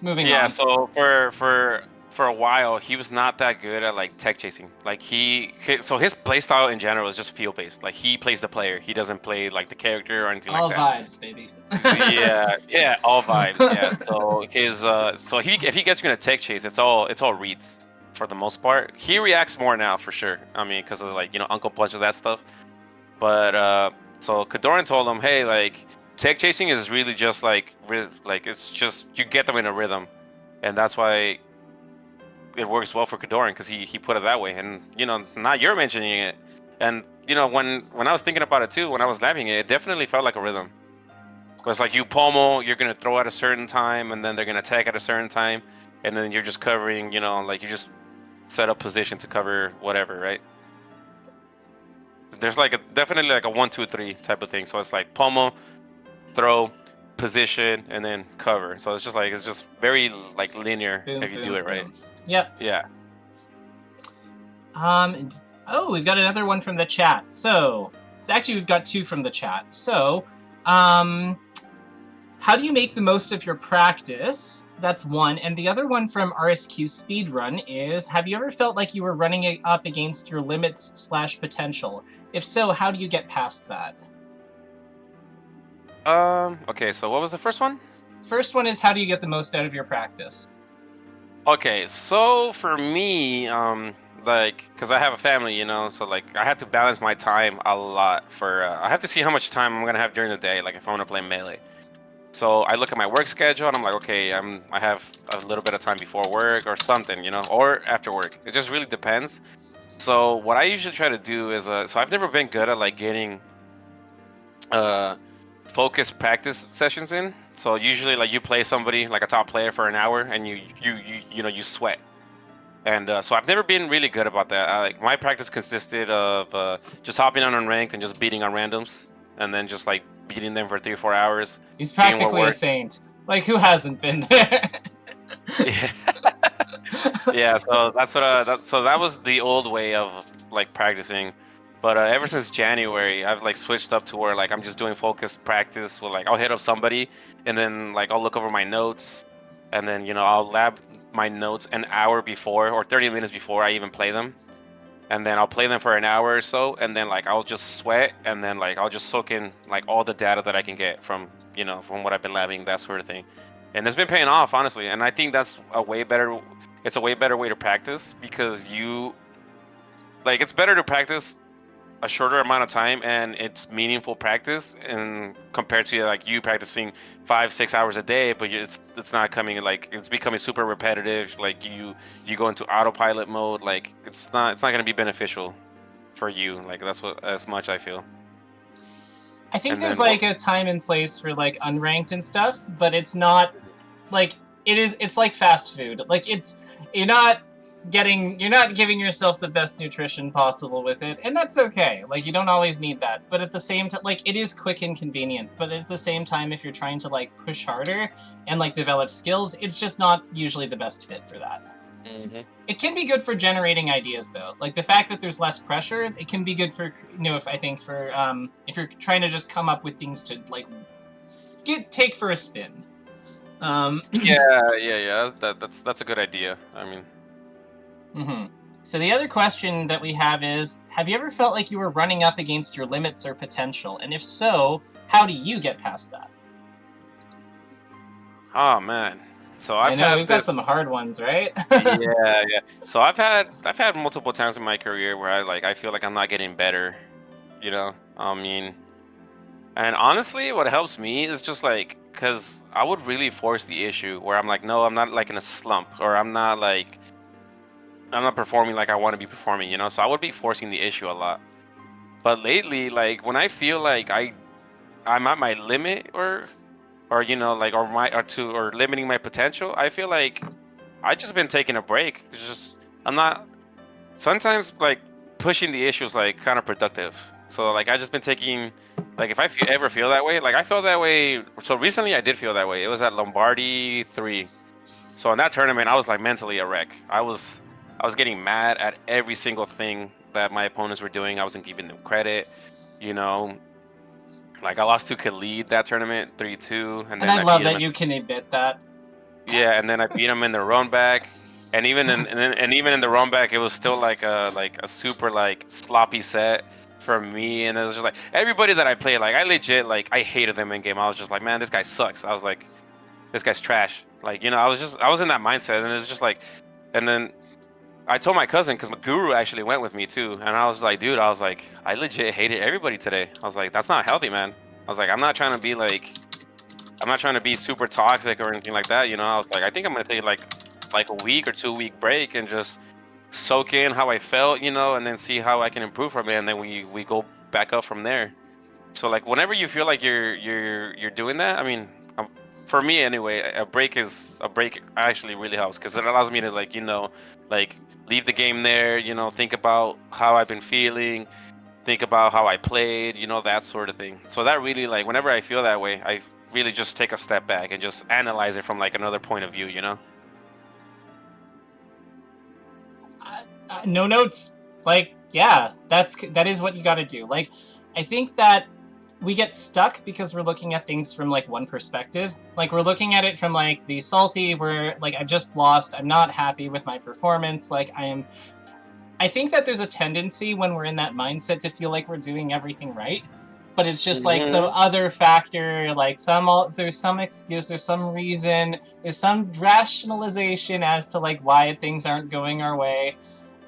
Speaker 1: moving
Speaker 2: Yeah,
Speaker 1: on.
Speaker 2: so for a while he was not that good at like tech chasing. Like so his play style in general is just feel based. Like he plays the player. He doesn't play like the character or anything like
Speaker 1: All
Speaker 2: that.
Speaker 1: vibes, baby.
Speaker 2: Yeah, all vibes. Yeah. So his so he if he gets you in a tech chase, it's all reads for the most part. He reacts more now for sure. I mean, because of like Uncle Punch and that stuff. But so Kadoran told him, hey, like tech chasing is really just like it's just you get them in a rhythm, and that's why it works well for Kadoran because he put it that way. And now you're mentioning it, and when I was thinking about it too, when I was labbing it, it definitely felt like a rhythm. But it's like you pommel, you're gonna throw at a certain time, and then they're gonna attack at a certain time, and then you're just covering, like you just set up position to cover whatever, right? There's like definitely like a 1, 2, 3 type of thing. So it's like pommel, throw, position, and then cover. So it's just very like linear
Speaker 1: Boom,
Speaker 2: if you do
Speaker 1: boom,
Speaker 2: it right.
Speaker 1: boom. Yep.
Speaker 2: Yeah.
Speaker 1: Oh, we've got another one from the chat. So actually we've got two from the chat. So, how do you make the most of your practice? That's one. And the other one from RSQ Speedrun is, have you ever felt like you were running up against your limits/potential? If so, how do you get past that?
Speaker 2: Okay, so what was the first one?
Speaker 1: First one is, how do you get the most out of your practice?
Speaker 2: Okay, so for me, like, cause I have a family, so like I have to balance my time a lot I have to see how much time I'm gonna have during the day, like if I want to play melee. So I look at my work schedule and I'm like, okay, I have a little bit of time before work or something, or after work. It just really depends. So what I usually try to do is, so I've never been good at like getting uh focused practice sessions in. So usually like you play somebody like a top player for an hour and you sweat. And so I've never been really good about that. Like my practice consisted of just hopping on unranked and just beating on randoms, and then just like beating them for 3 or 4 hours,
Speaker 1: He's
Speaker 2: seeing what
Speaker 1: practically a
Speaker 2: worked.
Speaker 1: saint. Like, who hasn't been there?
Speaker 2: Yeah. Yeah, so that was the old way of like practicing. But ever since January, I've like switched up to where like I'm just doing focused practice. Where like I'll hit up somebody, and then like I'll look over my notes, and then I'll lab my notes an hour before or 30 minutes before I even play them, and then I'll play them for an hour or so, and then like I'll just sweat, and then like I'll just soak in like all the data that I can get from what I've been labbing, that sort of thing. And it's been paying off, honestly. And I think that's a way better. It's a way better way to practice because it's better to practice a shorter amount of time and it's meaningful practice and compared to like you practicing 5, 6 hours a day, but it's not coming like it's becoming super repetitive. Like you go into autopilot mode. Like it's not going to be beneficial for you. Like that's what as much I feel.
Speaker 1: I think
Speaker 2: And
Speaker 1: there's
Speaker 2: then what?
Speaker 1: like a time and place for like unranked and stuff, but it's not like it's like fast food. Like you're not giving yourself the best nutrition possible with it, and that's okay. Like you don't always need that. But at the same time, like it is quick and convenient, but at the same time if you're trying to like push harder and like develop skills, it's just not usually the best fit for that.
Speaker 2: Mm-hmm.
Speaker 1: It can be good for generating ideas, though. Like the fact that there's less pressure, it can be good for if I think for if you're trying to just come up with things to like take for a spin.
Speaker 2: Yeah. That's a good idea. I mean.
Speaker 1: Mm-hmm. So the other question that we have is, have you ever felt like you were running up against your limits or potential? And if so, how do you get past that?
Speaker 2: Oh man. So
Speaker 1: I
Speaker 2: I've
Speaker 1: know
Speaker 2: had
Speaker 1: we've got
Speaker 2: this.
Speaker 1: some hard ones, right?
Speaker 2: Yeah. So I've had multiple times in my career where I feel like I'm not getting better. I mean, and honestly, what helps me is just like because I would really force the issue where I'm like, no, I'm not like in a slump, or I'm not performing like I want to be performing. So I would be forcing the issue a lot. But lately, like when I feel like I'm at my limit or like or limiting my potential, I feel like I just been taking a break. It's just I'm not sometimes like pushing the issue is like counterproductive. So like I just been taking like if ever feel that way, like I felt that way. So recently I did feel that way. It was at Lombardi 3. So in that tournament, I was like mentally a wreck. I was getting mad at every single thing that my opponents were doing. I wasn't giving them credit, you know. Like I lost to Khalid that tournament 3-2, and
Speaker 1: And
Speaker 2: then
Speaker 1: I
Speaker 2: I
Speaker 1: love
Speaker 2: beat him.
Speaker 1: that you can admit that.
Speaker 2: Yeah, and then I beat him in the run back, and even in the run back, it was still like a super like sloppy set for me. And it was just like everybody that I played, like I legit like I hated them in game. I was just like, man, this guy sucks. I was like, this guy's trash. Like I was in that mindset, and it's just like, and then I told my cousin because my guru actually went with me too, and I was like, dude, I was like, I legit hated everybody today. I was like, that's not healthy, man. I was like, I'm not trying to be super toxic or anything like that. I was like, I think I'm gonna take like a week or 2 week break and just soak in how I felt, and then see how I can improve from it, and then we go back up from there. So like whenever you feel like you're doing that, I mean, for me anyway, a break actually really helps because it allows me to like leave the game there, think about how I've been feeling, think about how I played, that sort of thing. So that really like whenever I feel that way, I really just take a step back and just analyze it from like another point of view.
Speaker 1: No notes. Like, yeah, that is what you got to do. Like, I think that we get stuck because we're looking at things from like one perspective. Like we're looking at it from like the salty, where like I've just lost, I'm not happy with my performance. Like I think that there's a tendency when we're in that mindset to feel like we're doing everything right. But it's just like some other factor, like there's some excuse, there's some reason, there's some rationalization as to like why things aren't going our way.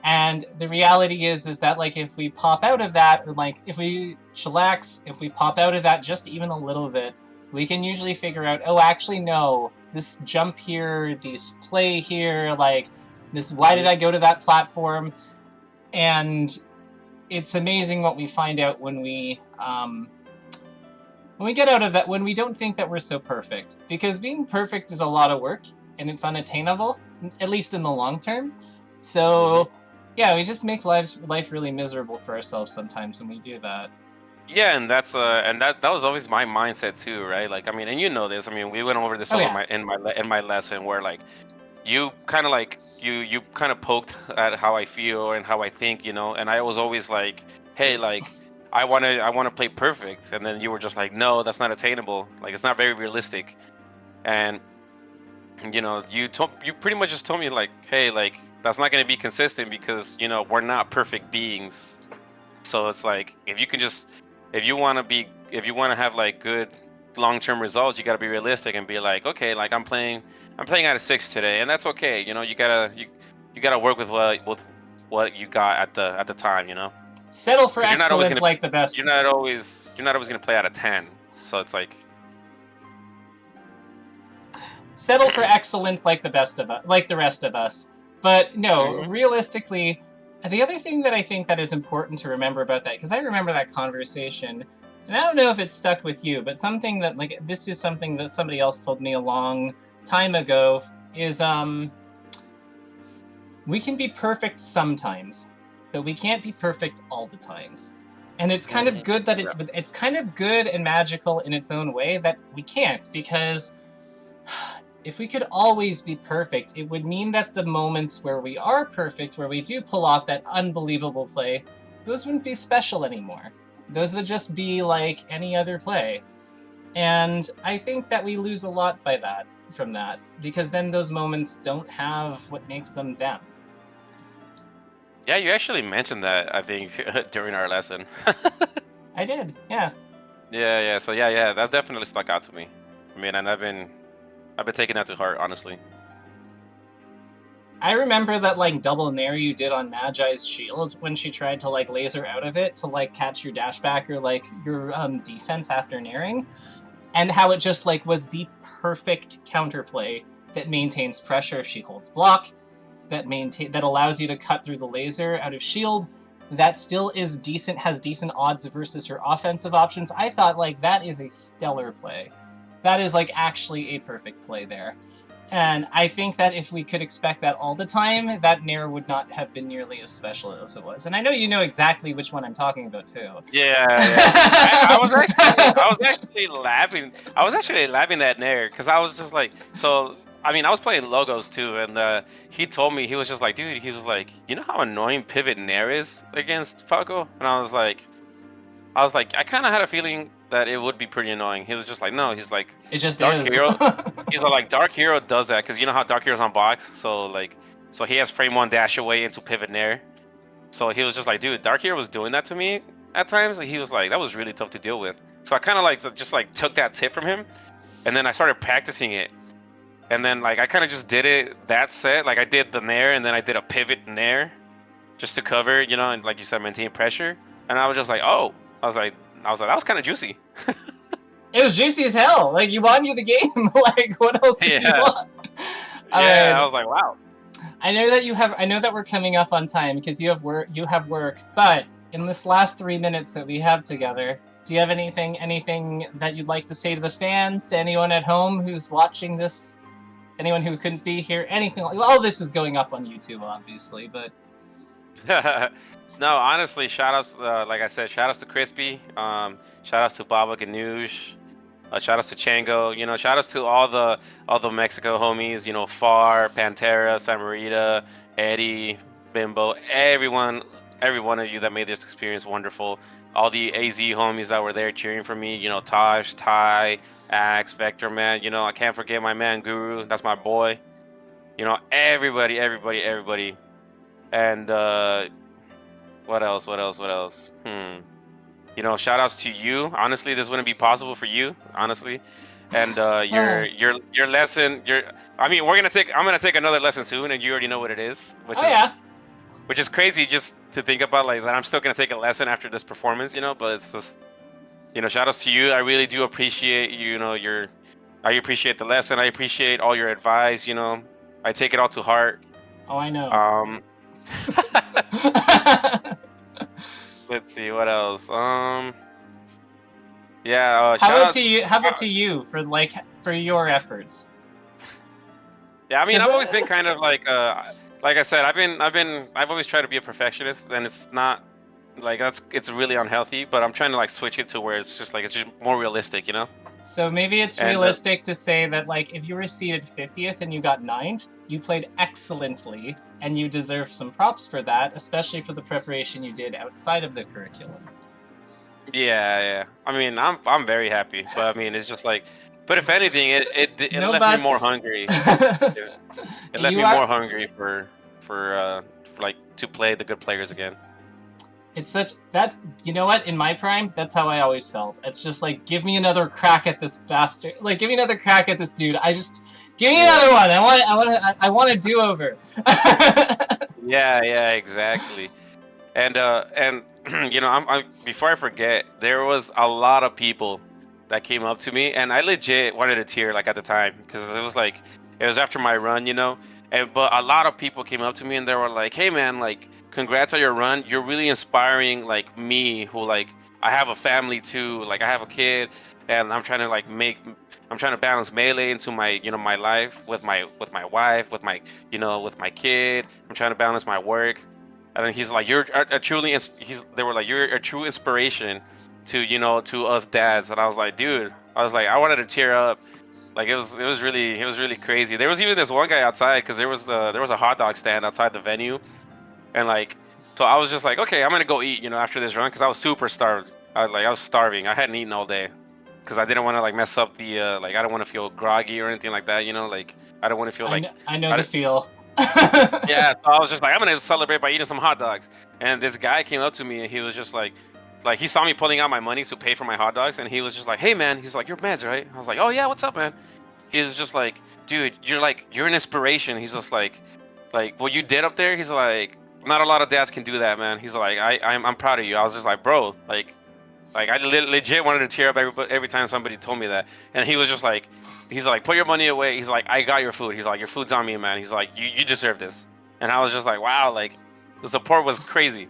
Speaker 1: And the reality is that like if we pop out of that, or like if we chillax, if we pop out of that just even a little bit, we can usually figure out, oh, actually no, this jump here, this play here, like this, why did I go to that platform? And it's amazing what we find out when we get out of that, when we don't think that we're so perfect. Because being perfect is a lot of work and it's unattainable, at least in the long term. So yeah, we just make life really miserable for ourselves sometimes when we do that.
Speaker 2: Yeah, and that was always my mindset too, right? Like I mean, and you know this. I mean, we went over this in my lesson where like you kind of like you kind of poked at how I feel and how I think, and I was always like, hey, like I want to play perfect, and then you were just like, no, that's not attainable. Like it's not very realistic. And you pretty much just told me like, hey, like that's not going to be consistent because we're not perfect beings. So it's like if you want to have like good long-term results, you got to be realistic and be like, okay, like I'm playing out of 6 today, and that's okay. You gotta work with what you got at the time.
Speaker 1: Settle for
Speaker 2: 'Cause
Speaker 1: excellence like the best.
Speaker 2: you're not always gonna play out of 10. So it's like
Speaker 1: settle for excellent like the best of us, like the rest of us. But no, realistically, the other thing that I think that is important to remember about that, because I remember that conversation, and I don't know if it stuck with you, but something that like this is something that somebody else told me a long time ago is we can be perfect sometimes, but we can't be perfect all the times. And it's kind of good that it's kind of good and magical in its own way that we can't, because if we could always be perfect, it would mean that the moments where we are perfect, where we do pull off that unbelievable play, those wouldn't be special anymore. Those would just be like any other play. And I think that we lose a lot from that, because then those moments don't have what makes them them.
Speaker 2: Yeah, you actually mentioned that, I think, during our lesson.
Speaker 1: I did, yeah.
Speaker 2: Yeah. So yeah, that definitely stuck out to me. I mean, and I've been taking that to heart, honestly.
Speaker 1: I remember that like double nair you did on Magi's shield when she tried to like laser out of it to like catch your dash back or like your defense after nairing, and how it just like was the perfect counterplay that maintains pressure if she holds block, that allows you to cut through the laser out of shield, that still is decent, has decent odds versus her offensive options. I thought like that is a stellar play. That is like actually a perfect play there. And I think that if we could expect that all the time, that nair would not have been nearly as special as it was. And I know you know exactly which one I'm talking about too.
Speaker 2: Yeah. I was actually laughing. I was actually laughing at nair because I was just like, so I mean, I was playing logos too, and he told me, he was just like, dude, he was like, you know how annoying pivot nair is against Falco? And I was like, I kind of had a feeling that it would be pretty annoying. He was just like, no, he's like,
Speaker 1: It just
Speaker 2: Dark
Speaker 1: is.
Speaker 2: Hero. He's like, Dark Hero does that because you know how Dark Hero's on box, so like, so he has frame one dash away into pivot nair. So he was just like, dude, Dark Hero was doing that to me at times. He was like, that was really tough to deal with. So I kind of like just like took that tip from him, and then I started practicing it. And then like I kind of just did it that set. Like I did the nair, and then I did a pivot nair, just to cover, you know, and like you said, maintain pressure. And I was just like, oh, I was like, that was kind of juicy.
Speaker 1: It was juicy as hell. Like, you won you the game. Like, what else did you
Speaker 2: Yeah.
Speaker 1: want?
Speaker 2: Yeah, I was like, wow.
Speaker 1: I know that you have. I know that we're coming up on time because you have work. You have work. But in this last 3 minutes that we have together, do you have anything that you'd like to say to the fans, to anyone at home who's watching this, anyone who couldn't be here, anything like? All this is going up on YouTube, obviously, but.
Speaker 2: No, honestly, shout outs, like I said, shout outs to Crispy, shout outs to Baba Ganoush, shout outs to Chango, you know, shout outs to all the Mexico homies, you know, Far, Pantera, Samarita, Eddie, Bimbo, every one of you that made this experience wonderful. All the AZ homies that were there cheering for me, you know, Tosh, Ty, Axe, Vector Man, you know, I can't forget my man Guru, that's my boy. You know, everybody. And what else? You know, shout outs to you. Honestly, this wouldn't be possible for you, honestly. And your lesson, I mean, I'm gonna take another lesson soon, and you already know what it is, which is crazy just to think about, like that I'm still gonna take a lesson after this performance, you know, but it's just, you know, shout outs to you. I really do appreciate, you know, I appreciate the lesson. I appreciate all your advice, you know. I take it all to heart.
Speaker 1: Oh, I know.
Speaker 2: Let's see what else. Yeah.
Speaker 1: How about to you? How about to you for your efforts?
Speaker 2: Yeah, I mean, I've always been kind of like I said, I've always tried to be a perfectionist, and it's not like it's really unhealthy. But I'm trying to like switch it to where it's just more realistic, you know.
Speaker 1: So maybe it's realistic to say that, like, if you were seated 50th and you got 9th, you played excellently, and you deserve some props for that, especially for the preparation you did outside of the curriculum.
Speaker 2: Yeah. I mean, I'm very happy, but I mean, it's just like, but if anything, it
Speaker 1: No
Speaker 2: left me more hungry. It left me more hungry for like to play the good players again.
Speaker 1: It's that's, you know what, in my prime, that's how I always felt. It's just like, give me another crack at this bastard. Like, give me another crack at this dude. Give me another one. I want a do-over.
Speaker 2: Yeah, exactly. And you know, before I forget, there was a lot of people that came up to me, and I legit wanted to tear like at the time because it was after my run, you know. But a lot of people came up to me and they were like, "Hey man, like congrats on your run. You're really inspiring like me, who like I have a family too. Like I have a kid, and I'm trying to I'm trying to balance melee into my, you know, my life with my wife, with my, you know, with my kid. I'm trying to balance my work." And then he's like, "You're a truly," they were like, "You're a true inspiration to, you know, to us dads." And I was like, dude, I wanted to tear up. Like it was really crazy. There was even this one guy outside because there was a hot dog stand outside the venue, and like, so I was just like, okay, I'm gonna go eat, you know, after this run because I was super starved. I was starving. I hadn't eaten all day because I didn't want to like mess up the like I don't want to feel groggy or anything like that, you know, like I don't want to feel like
Speaker 1: I know the feel.
Speaker 2: yeah, so I was just like, I'm gonna celebrate by eating some hot dogs. And this guy came up to me and he was just like he saw me pulling out my money to pay for my hot dogs, and he was just like, "Hey man," he's like, "You're Medz, right?" I was like, "Oh yeah, what's up, man?" He was just like, "Dude, you're an inspiration." He's just like what you did up there. He's like, not a lot of dads can do that, man. He's like, I'm proud of you. I was just like, bro, like I legit wanted to tear up every time somebody told me that. And he was just like, he's like, put your money away. He's like, I got your food. He's like, your food's on me, man. He's like, you deserve this. And I was just like, wow, like the support was crazy.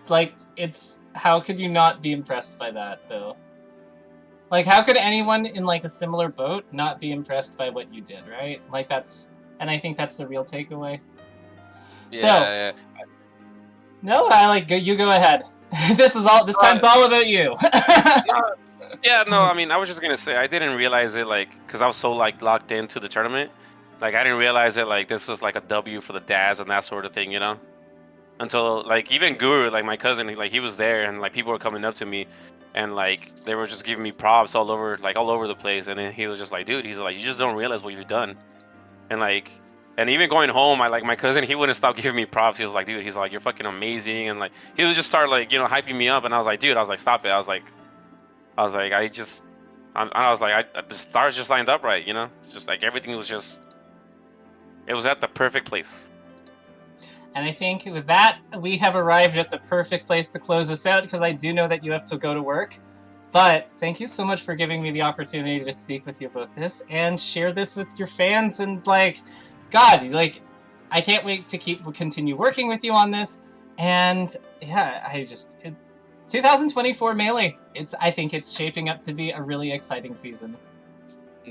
Speaker 1: Like, how could you not be impressed by that, though? Like, how could anyone in like a similar boat not be impressed by what you did, right? Like, and I think that's the real takeaway.
Speaker 2: Yeah.
Speaker 1: No, you go ahead. This time's all about you.
Speaker 2: Yeah, no, I mean, I was just gonna say I didn't realize it like because I was so like locked into the tournament. Like I didn't realize it like this was like a W for the dads and that sort of thing, you know. Until like even Guru, like my cousin, he was there and like people were coming up to me, and like they were just giving me props all over the place, and then he was just like, dude, he's like, you just don't realize what you've done, and like. And even going home, I like my cousin. He wouldn't stop giving me props. He was like, "Dude, he's like, you're fucking amazing," and like he was just start like hyping me up. And I was like, "Dude," I was like, "Stop it!" I was like, I was like, the stars just lined up right, you know? It's just like everything was just, it was at the perfect place.
Speaker 1: And I think with that, we have arrived at the perfect place to close this out, because I do know that you have to go to work. But thank you so much for giving me the opportunity to speak with you about this and share this with your fans. And like, God, like, I can't wait to continue working with you on this. And yeah, 2024 Melee. I think it's shaping up to be a really exciting season.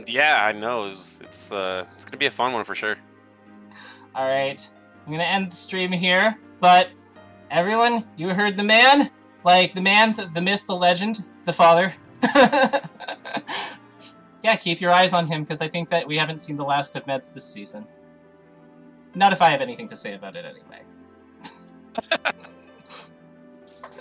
Speaker 2: Yeah, I know. It's gonna be a fun one for sure.
Speaker 1: All right, I'm gonna end the stream here, but everyone, you heard the man, like the man, the myth, the legend, the father. Yeah, keep your eyes on him, because I think that we haven't seen the last of Medz this season. Not if I have anything to say about it anyway.